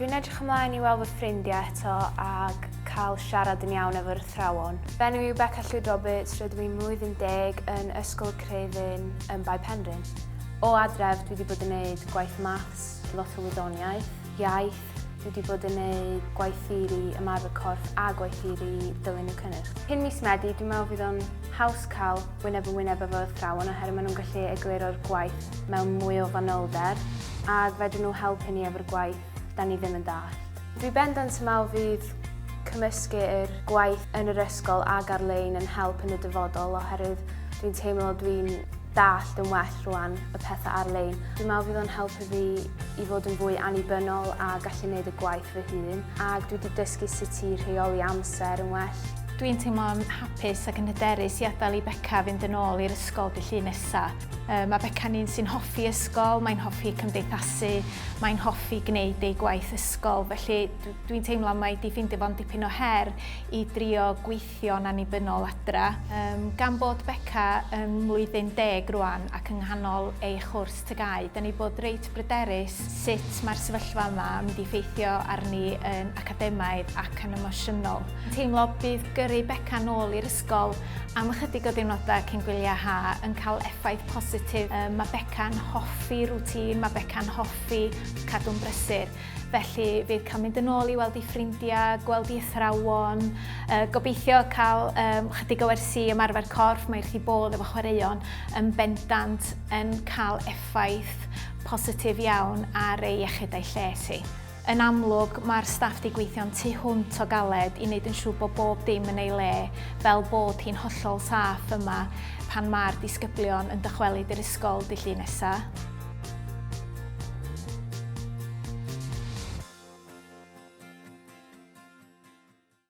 Dwi'n edrych ymlaen I weld fy ffrindiau eto ac cael siarad yn iawn efo'r athrawon. Benw I yw Beca Roberts, rydw i'n blwyddyn 10 yn Ysgol Y Creuddyn yn Bai Penrhyn. O adref dwi wedi bod yn gwneud gwaith maths, lot o wyddoniaeth, iaith, dwi wedi bod yn gwneud gwaith theori, ymarfer corff a gwaith theori dilyn y cynnyrch. Cyn mis Medi, dwi'n meddwl fydd o'n haws cael wyneb yn wyneb efo athrawon oherwydd maen nhw'n gallu egluro'r gwaith mewn mwy o fanylder ac fedrwn nhw helpu ni efo'r gwaith da ni ddim yn dallt. Dwi bendant yn meddwl fydd cymysgu'r gwaith yn yr ysgol ag ar-lein yn help yn y dyfodol oherwydd dwi'n teimlo dwi'n dallt yn well rwan y pethau ar-lein. Dwi'n meddwl fydd o'n helpu fi I fod yn fwy annibynnol a gallu gwneud y gwaith fy hun ac dwi wedi dysgu sut I rheoli amser yn well. Dwi'n teimlo'n hapus ac yn hyderus I adael I Beca fynd yn ôl i'r ysgol dydd nesaf. Mae Beca'n un sy'n hoffi ysgol, mae'n hoffi cymdeithasu, mae'n hoffi gwneud ei gwaith ysgol. Felly dwi'n teimlo mae di ffindio fo'n dipyn o her I drio gweithio'n annibynnol adra. Gan bod Beca yn blwyddyn 10 rwan ac yng nghanol ei chwrs tygau, da ni bod reit bryderus sut mae'r sefyllfa yma yn mynd I effeithio arni yn academaidd ac yn emosiynol. Teimlo bydd gyrru Beca nôl i'r ysgol am ychydig o ddiwrnodau cyn gwyliau ha yn cael effaith positif. Mae Beca'n hoffi rwtîn, mae Beca'n hoffi cadw'n brysur. Felly fydd cael mynd yn ôl I weld ei ffrindiau, gweld ei athrawon, gobeithio cael chydig o wersi ymarfer corff, mae wrth I bodd efo chwaraeon yn bendant yn cael effaith positif iawn ar ei iechyd a'i lles hi. Yn amlwg, mae'r staff di gweithio'n tu hwnt o galed I wneud yn siŵr bod bob dim yn ei le, fel bod hi'n hollol saff yma pan mae'r disgyblion yn dychwelyd i'r ysgol dydd nesaf.